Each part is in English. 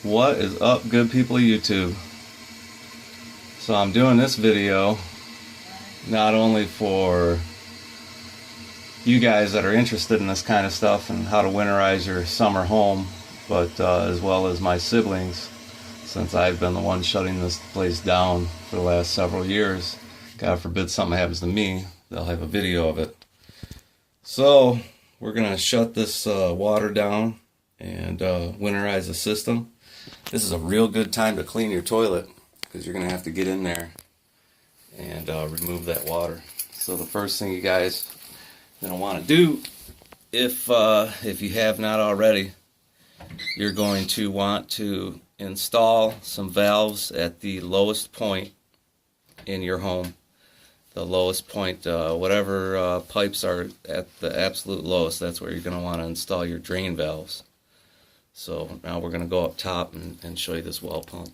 What is up, good people of YouTube? So I'm doing this video not only for you guys that are interested in this kind of stuff and how to winterize your summer home, but as well as my siblings, since I've been the one shutting this place down for the last several years. God forbid something happens to me, they'll have a video of it. So we're gonna shut this water down and winterize the system. This is a real good time to clean your toilet because you're gonna have to get in there and remove that water. So the first thing you guys are gonna want to do, if you have not already, you're going to want to install some valves at the lowest point in your home. The lowest point, whatever pipes are at the absolute lowest, that's where you're going to want to install your drain valves. So now we're going to go up top and show you this well pump.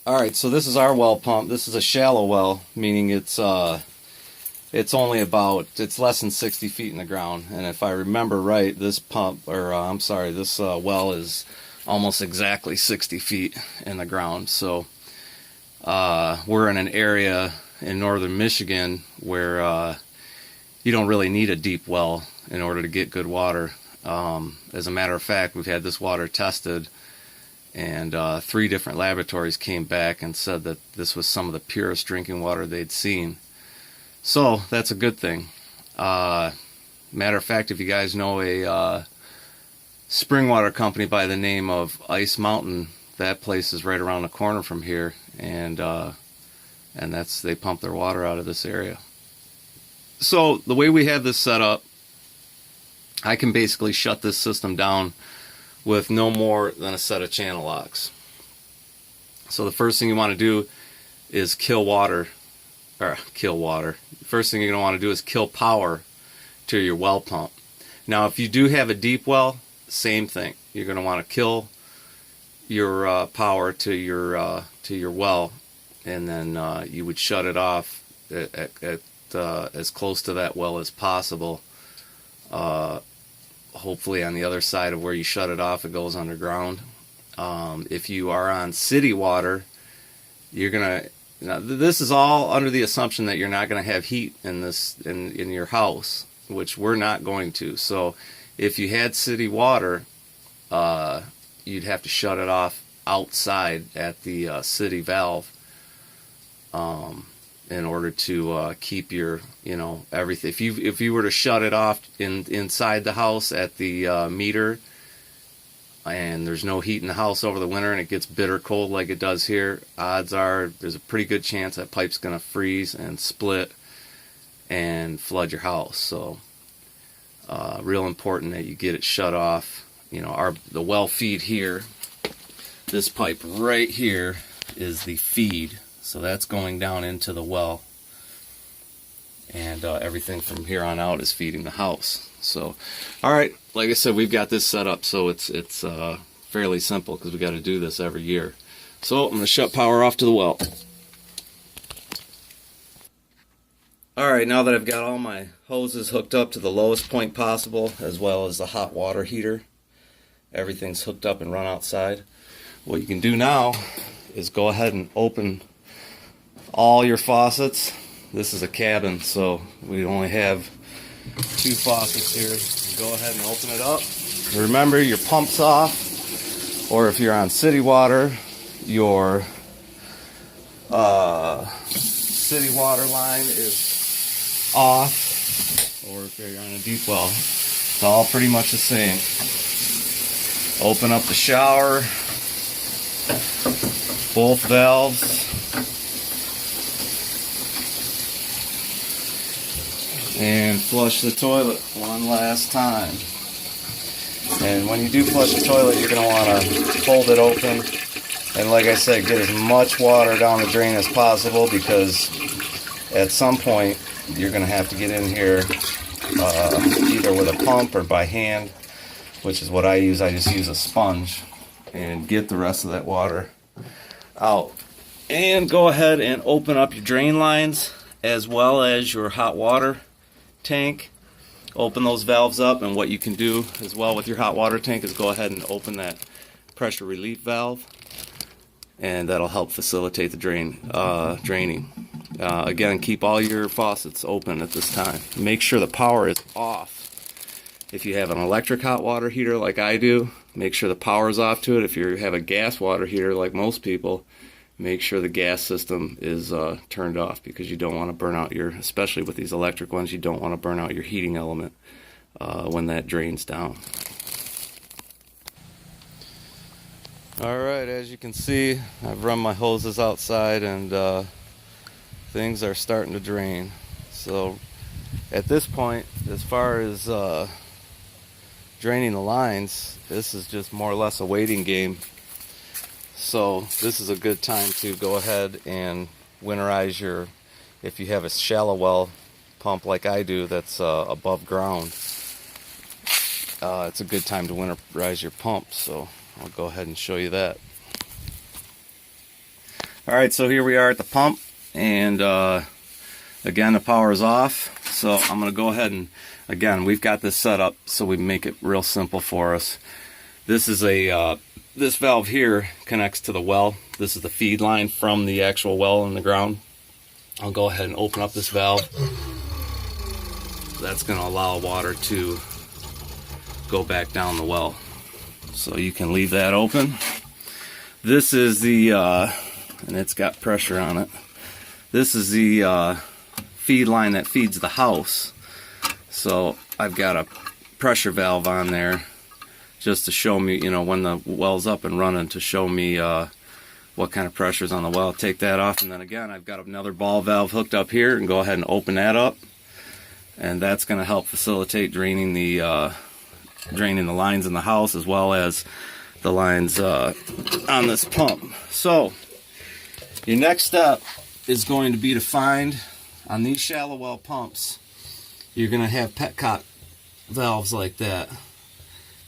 Alright, so this is our well pump. This is a shallow well, meaning it's only about, it's less than 60 feet in the ground. And if I remember right, this pump, or this well is almost exactly 60 feet in the ground. So we're in an area in northern Michigan where you don't really need a deep well in order to get good water. As a matter of fact, we've had this water tested, and 3 different laboratories came back and said that this was some of the purest drinking water they'd seen. So that's a good thing. Matter of fact, if you guys know a spring water company by the name of Ice Mountain, that place is right around the corner from here, and they pump their water out of this area. So the way we have this set up, I can basically shut this system down with no more than a set of channel locks. So the first thing you want to do is kill water. First thing you're going to want to do is kill power to your well pump. Now if you do have a deep well, same thing. You're going to want to kill your power to your well, and then you would shut it off at as close to that well as possible. Hopefully on the other side of where you shut it off, it goes underground. If you are on city water, you're gonna. Now, this is all under the assumption that you're not going to have heat in your house, which we're not going to. So if you had city water, you'd have to shut it off outside at the city valve in order to keep your, everything. If you were to shut it off inside the house at the meter, and there's no heat in the house over the winter and it gets bitter cold like it does here, odds are there's a pretty good chance that pipe's going to freeze and split and flood your house. So real important that you get it shut off. The well feed here, this pipe right here is the feed, so that's going down into the well, and everything from here on out is feeding the house. So, all right, like I said, we've got this set up, so it's fairly simple because we got to do this every year. So I'm going to shut power off to the well. All right, now that I've got all my hoses hooked up to the lowest point possible, as well as the hot water heater, everything's hooked up and run outside. What you can do now is go ahead and open all your faucets. This is a cabin, so we only have 2 faucets here. Go ahead and open it up. Remember, your pump's off, or if you're on city water, your city water line is off, or if you're on a deep well, it's all pretty much the same. Open up the shower, both valves, and flush the toilet one last time. And when you do flush the toilet, you're going to want to fold it open, and like I said, get as much water down the drain as possible, because at some point you're going to have to get in here either with a pump or by hand, which is what I use. I just use a sponge and get the rest of that water out. And go ahead and open up your drain lines as well as your hot water tank. open those valves up, and what you can do as well with your hot water tank is go ahead and open that pressure relief valve, and that'll help facilitate the draining. Again, keep all your faucets open at this time. Make sure the power is off. If you have an electric hot water heater like I do, make sure the power is off to it. If you have a gas water heater like most people, make sure the gas system is turned off, because you don't want to burn out your, especially with these electric ones, you don't want to burn out your heating element when that drains down. Alright, as you can see, I've run my hoses outside and things are starting to drain. So at this point, as far as draining the lines, this is just more or less a waiting game. So this is a good time to go ahead and winterize your, if you have a shallow well pump like I do that's above ground, it's a good time to winterize your pump. So I'll go ahead and show you that. Alright, so here we are at the pump, and again, the power is off. So I'm going to go ahead and, again, we've got this set up so we make it real simple for us. This is a this valve here connects to the well. This is the feed line from the actual well in the ground. I'll go ahead and open up this valve. That's going to allow water to go back down the well. So you can leave that open. This is the, and it's got pressure on it. This is the feed line that feeds the house. So I've got a pressure valve on there just to show me, you know, when the well's up and running, to show me what kind of pressure is on the well. Take that off, and then again, I've got another ball valve hooked up here, and go ahead and open that up, and that's going to help facilitate draining the lines in the house, as well as the lines on this pump. So your next step is going to be to find, on these shallow well pumps, you're going to have petcock valves like that.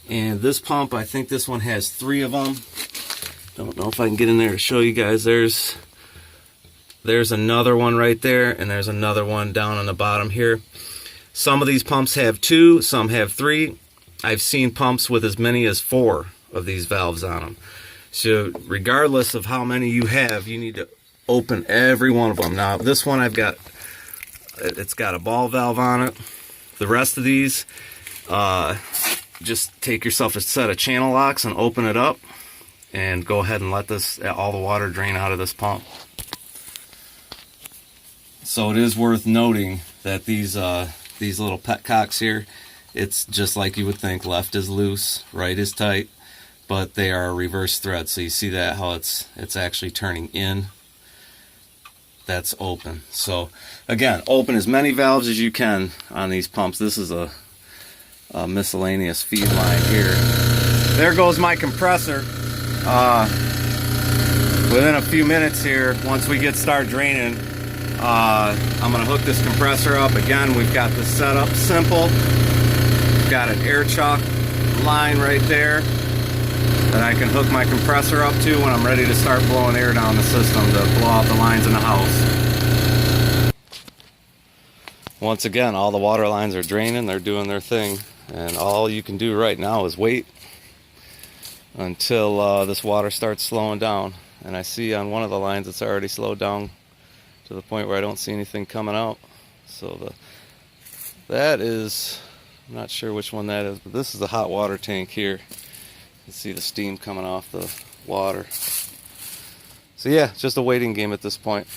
And this pump, I think this one has 3 of them. Don't know if I can get in there to show you guys. There's another one right there, and there's another one down on the bottom here. Some of these pumps have 2, some have 3. I've seen pumps with as many as 4 of these valves on them. So regardless of how many you have, you need to open every one of them. Now this one it's got a ball valve on it. The rest of these, just take yourself a set of channel locks and open it up, and go ahead and let all the water drain out of this pump. So it is worth noting that these little petcocks here, it's just like you would think. Left is loose, right is tight, but they are a reverse thread. So you see that, how it's actually turning in. That's open. So again, open as many valves as you can on these pumps. This is a miscellaneous feed line here. There goes my compressor. Within a few minutes here, once we start draining, I'm going to hook this compressor up. Again, we've got this set up simple. We've got an air chuck line right there that I can hook my compressor up to when I'm ready to start blowing air down the system to blow out the lines in the house. Once again, all the water lines are draining, they're doing their thing, and all you can do right now is wait until this water starts slowing down. And I see on one of the lines it's already slowed down to the point where I don't see anything coming out. So that is, I'm not sure which one that is, but this is the hot water tank here. You can see the steam coming off the water. So yeah, it's just a waiting game at this point.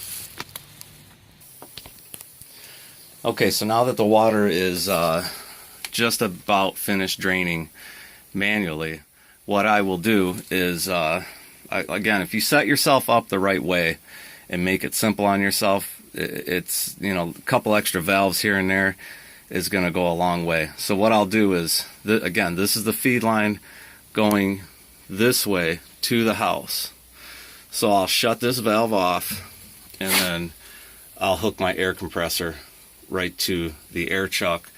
Okay, so now that the water is just about finished draining manually, what I will do is, again, if you set yourself up the right way and make it simple on yourself, it's, you know, a couple extra valves here and there is going to go a long way. So what I'll do is, again, this is the feed line going this way to the house. So I'll shut this valve off, and then I'll hook my air compressor right to the air chuck,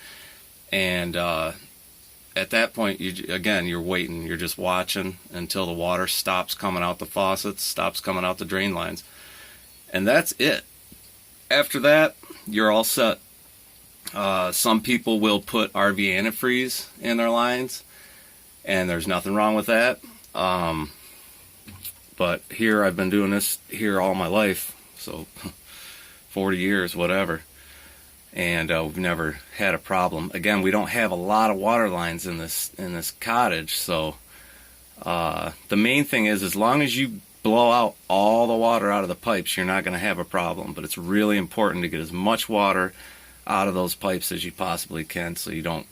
and at that point, you're waiting. You're just watching until the water stops coming out the faucets, stops coming out the drain lines, and that's it. After that, you're all set. Some people will put RV antifreeze in their lines, and there's nothing wrong with that. But here, I've been doing this here all my life, so 40 years, whatever, and we've never had a problem. Again, we don't have a lot of water lines in this cottage, so the main thing is, as long as you blow out all the water out of the pipes, you're not going to have a problem. But it's really important to get as much water out of those pipes as you possibly can, so you don't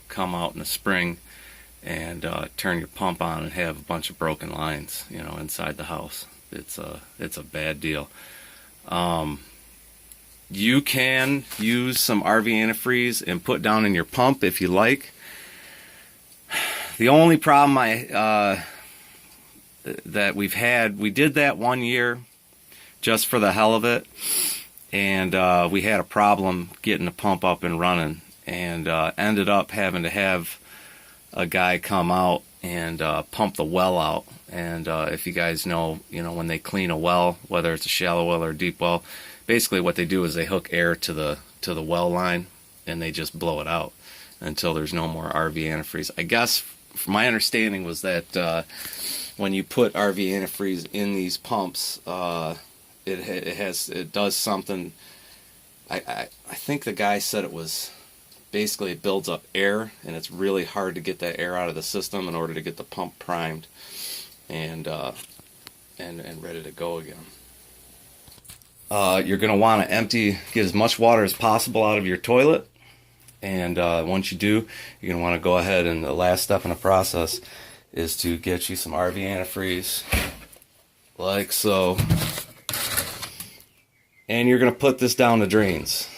come out in the spring and turn your pump on and have a bunch of broken lines, you know, inside the house. It's a bad deal. You can use some RV antifreeze and put down in your pump if you like. The only problem that we've had, we did that one year just for the hell of it, and we had a problem getting the pump up and running, and ended up having to have a guy come out and pump the well out. And if you guys know, you know, when they clean a well, whether it's a shallow well or a deep well, basically what they do is they hook air to the well line, and they just blow it out until there's no more RV antifreeze. I guess from my understanding was that when you put RV antifreeze in these pumps, it does something. I think the guy said it was basically it builds up air, and it's really hard to get that air out of the system in order to get the pump primed and ready to go again. You're going to want to get as much water as possible out of your toilet, and once you do, you're going to want to go ahead, and the last step in the process is to get you some RV antifreeze, like so, and you're going to put this down the drains,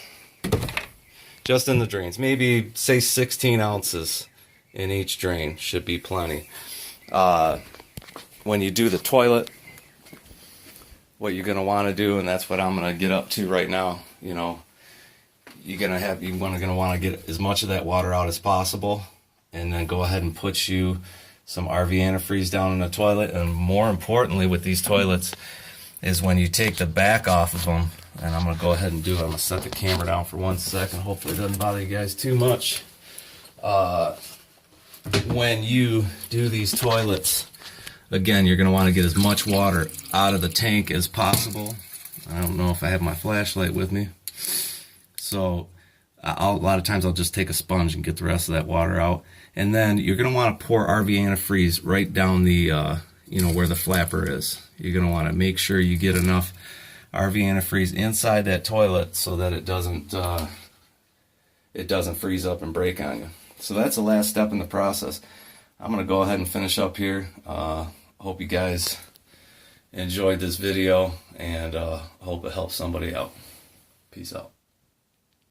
just in the drains, maybe say 16 ounces in each drain should be plenty. When you do the toilet, what you're going to want to do, and that's what I'm going to get up to right now, you know, you're going to want to get as much of that water out as possible, and then go ahead and put you some RV antifreeze down in the toilet. And more importantly with these toilets is when you take the back off of them, and I'm going to go ahead and do it. I'm going to set the camera down for 1 second. Hopefully it doesn't bother you guys too much. When you do these toilets, again, you're going to want to get as much water out of the tank as possible. I don't know if I have my flashlight with me. So a lot of times I'll just take a sponge and get the rest of that water out. And then you're going to want to pour RV antifreeze right down the, you know, where the flapper is. You're going to want to make sure you get enough RV antifreeze inside that toilet so that it doesn't freeze up and break on you. So that's the last step in the process. I'm going to go ahead and finish up here. Hope you guys enjoyed this video, and hope it helps somebody out. Peace out.